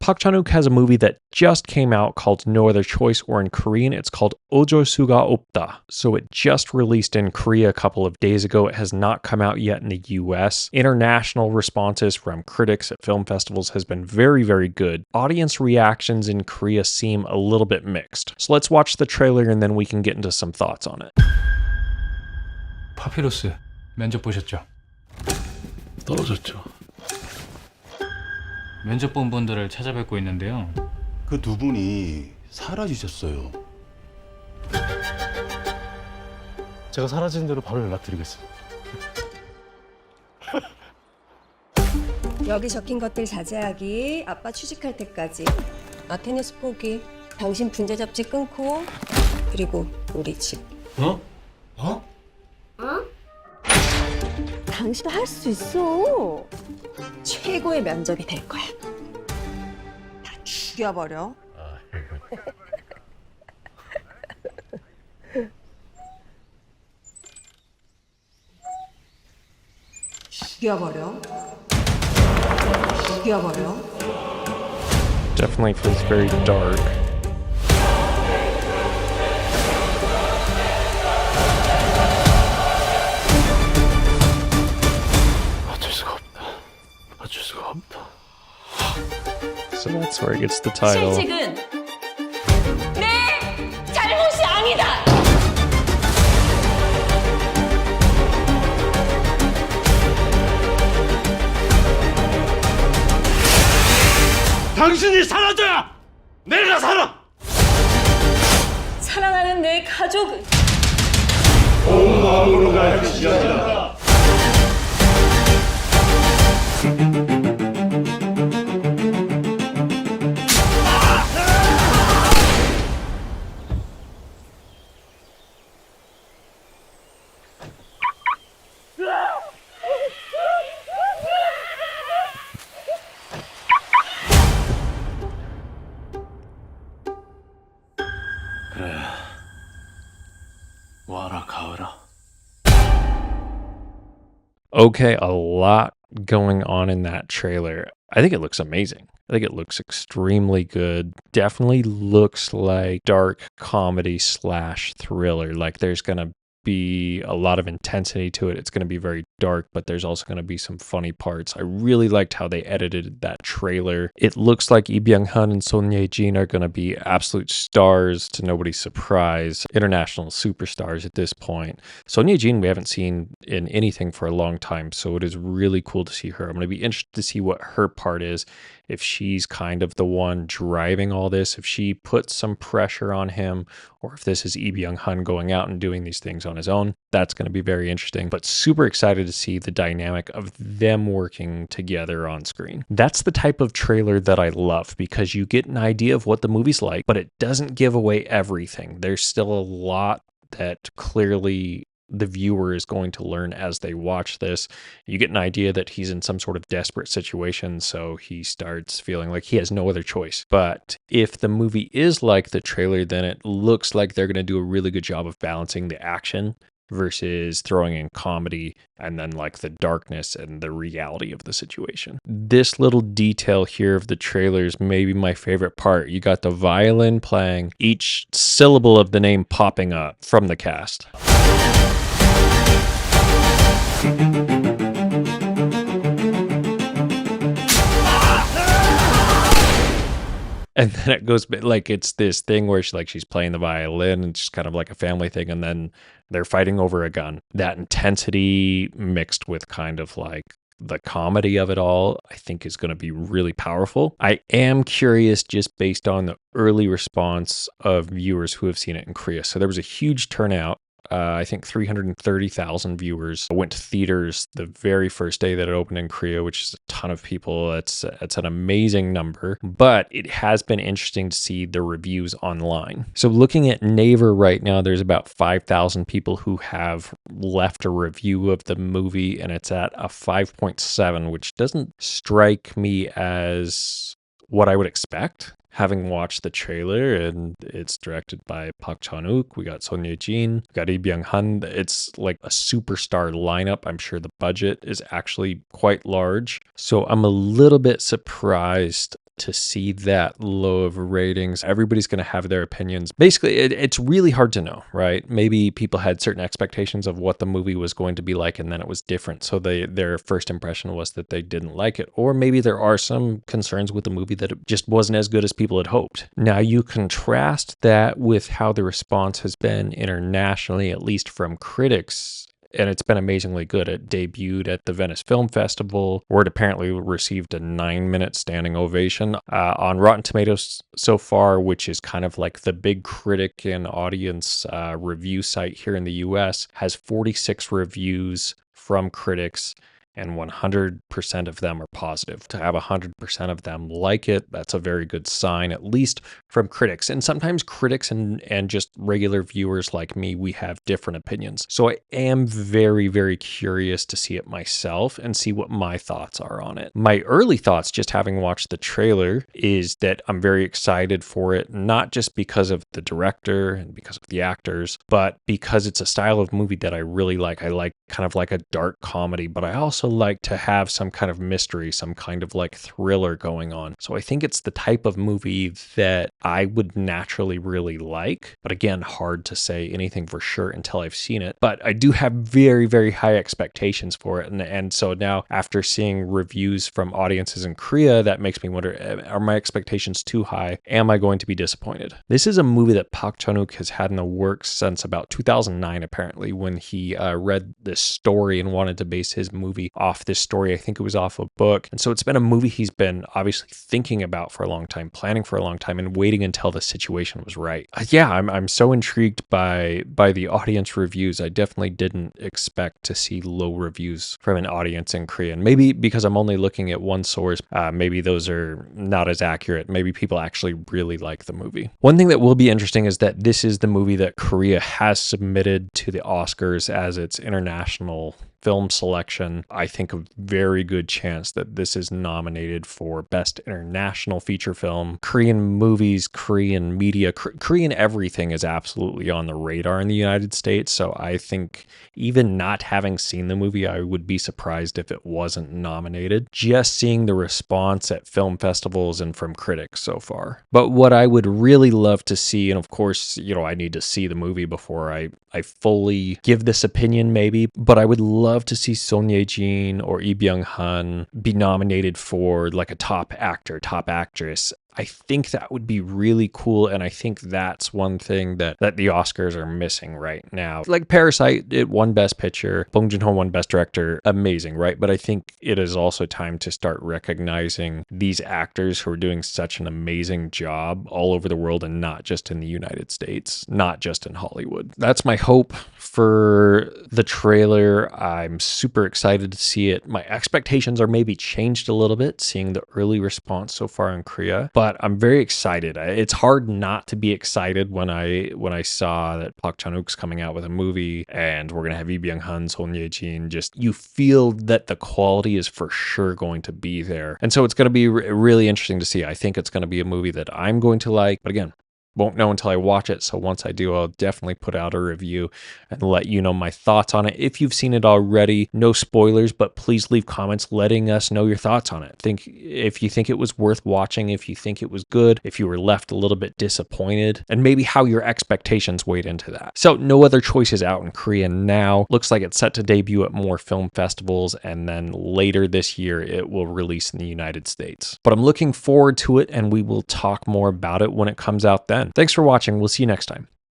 Park Chan-wook has a movie that just came out called No Other Choice, or in Korean, it's called 어쩔수가없다. So it just released in Korea a couple of days ago. It has not come out yet in the US. International responses from critics at film festivals has been very, very good. Audience reactions in Korea seem a little bit mixed. So let's watch the trailer and then we can get into some thoughts on it. 파피루스 면접 보셨죠? 떨어졌죠. 면접 본 분들을 찾아뵙고 있는데요. 그 두 분이 사라지셨어요. 제가 사라진 대로 바로 연락드리겠습니다. 여기 적힌 것들 자제하기, 아빠 취직할 때까지. 아테네스 포기, 당신 분재 잡지 끊고, 그리고 우리 집. 어? 당신 할 수 있어. 최고의 면접이 될 거야. 다 죽여버려. 죽여버려. 죽여버려. Definitely feels very dark. 어쩔 수가 없다. 어쩔 수가 없다. So that's where it gets the title. 실직은 내 잘못이 아니다. 당신이 사라져야 내가 살아! 사랑하는 내 가족은 온 마음으로 갈 것이다. 그래, 와라 가을아. Okay, a lot going on in that trailer. I think it looks amazing. I think it looks extremely good. Definitely looks like dark comedy slash thriller. Like there's going to be a lot of intensity to it. It's going to be very dark, but there's also going to be some funny parts. I really liked how they edited that trailer. It looks like Lee Byung-hun and Son Ye-jin are going to be absolute stars, to nobody's surprise, international superstars at this point. Son Ye-jin we haven't seen in anything for a long time, so it is really cool to see her. I'm going to be interested to see what her part is, if she's kind of the one driving all this, if she puts some pressure on him, or if this is Lee Byung-hun going out and doing these things on his own. That's going to be very interesting, but super excited to see the dynamic of them working together on screen. That's the type of trailer that I love, because you get an idea of what the movie's like, but it doesn't give away everything. There's still a lot that clearly the viewer is going to learn as they watch this. You get an idea that he's in some sort of desperate situation, so he starts feeling like he has no other choice. But if the movie is like the trailer, then it looks like they're going to do a really good job of balancing the action versus throwing in comedy and then like the darkness and the reality of the situation. This little detail here of the trailer is maybe my favorite part. You got the violin playing, each syllable of the name popping up from the cast. And then it goes like it's this thing where she's playing the violin and it's just kind of like a family thing, and then they're fighting over a gun. That intensity mixed with kind of like the comedy of it all, I think is going to be really powerful. I am curious just based on the early response of viewers who have seen it in Korea. So there was a huge turnout. I think 330,000 viewers went to theaters the very first day that it opened in Korea, which is a ton of people. That's an amazing number, but it has been interesting to see the reviews online. So looking at Naver right now, there's about 5,000 people who have left a review of the movie, and it's at a 5.7, which doesn't strike me as what I would expect, having watched the trailer. And it's directed by Park Chan-wook. We got Son Ye-jin, we got Lee Byung-hun. It's like a superstar lineup. I'm sure the budget is actually quite large. So I'm a little bit surprised to see that low of ratings. Everybody's going to have their opinions. Basically, it's really hard to know, right? Maybe people had certain expectations of what the movie was going to be like, and then it was different. So their first impression was that they didn't like it. Or maybe there are some concerns with the movie that it just wasn't as good as people had hoped. Now, you contrast that with how the response has been internationally, at least from critics, and it's been amazingly good. It debuted at the Venice Film Festival, where it apparently received a 9-minute standing ovation. On Rotten Tomatoes so far, which is kind of like the big critic and audience review site here in the US, has 46 reviews from critics, and 100% of them are positive. To have 100% of them like it, that's a very good sign, at least from critics. And sometimes critics and just regular viewers like me, we have different opinions. So I am very, very curious to see it myself and see what my thoughts are on it. My early thoughts, just having watched the trailer, is that I'm very excited for it, not just because of the director and because of the actors, but because it's a style of movie that I really like. I like kind of like a dark comedy, but I also like to have some kind of mystery, some kind of like thriller going on. So I think it's the type of movie that I would naturally really like. But again, hard to say anything for sure until I've seen it. But I do have very, very high expectations for it. And so now, after seeing reviews from audiences in Korea, that makes me wonder, are my expectations too high? Am I going to be disappointed? This is a movie that Park Chan-wook has had in the works since about 2009, apparently, when he read this story and wanted to base his movie off this story. I think it was off a book. And so it's been a movie he's been obviously thinking about for a long time, planning for a long time, and waiting until the situation was right. Yeah, I'm so intrigued by the audience reviews. I definitely didn't expect to see low reviews from an audience in Korean. Maybe because I'm only looking at one source, maybe those are not as accurate. Maybe people actually really like the movie. One thing that will be interesting is that this is the movie that Korea has submitted to the Oscars as its international film selection. I think a very good chance that this is nominated for Best International Feature Film. Korean movies, Korean media, Korean everything is absolutely on the radar in the United States. So I think even not having seen the movie, I would be surprised if it wasn't nominated. Just seeing the response at film festivals and from critics so far. But what I would really love to see, and of course, I need to see the movie before I fully give this opinion maybe, but I would love to see Son Ye-jin or Lee Byung-hun be nominated for like a top actor, top actress. I think that would be really cool, and I think that's one thing that the Oscars are missing right now. Like Parasite, it won Best Picture, Bong Joon-ho won Best Director, amazing, right? But I think it is also time to start recognizing these actors who are doing such an amazing job all over the world and not just in the United States, not just in Hollywood. That's my hope for the trailer. I'm super excited to see it. My expectations are maybe changed a little bit, seeing the early response so far in Korea, but I'm very excited. It's hard not to be excited when I saw that Park Chan-wook's coming out with a movie and we're going to have Lee Byung-hun, Son Ye-jin. Just, you feel that the quality is for sure going to be there. And so it's going to be really interesting to see. I think it's going to be a movie that I'm going to like, but again, won't know until I watch it. So once I do, I'll definitely put out a review and let you know my thoughts on it. If you've seen it already, no spoilers, but please leave comments letting us know your thoughts on it. If you think it was worth watching, if you think it was good, if you were left a little bit disappointed, and maybe how your expectations weighed into that. So No Other Choices out in Korea now. Looks like it's set to debut at more film festivals, and then later this year it will release in the United States. But I'm looking forward to it, and we will talk more about it when it comes out then. Thanks for watching. We'll see you next time.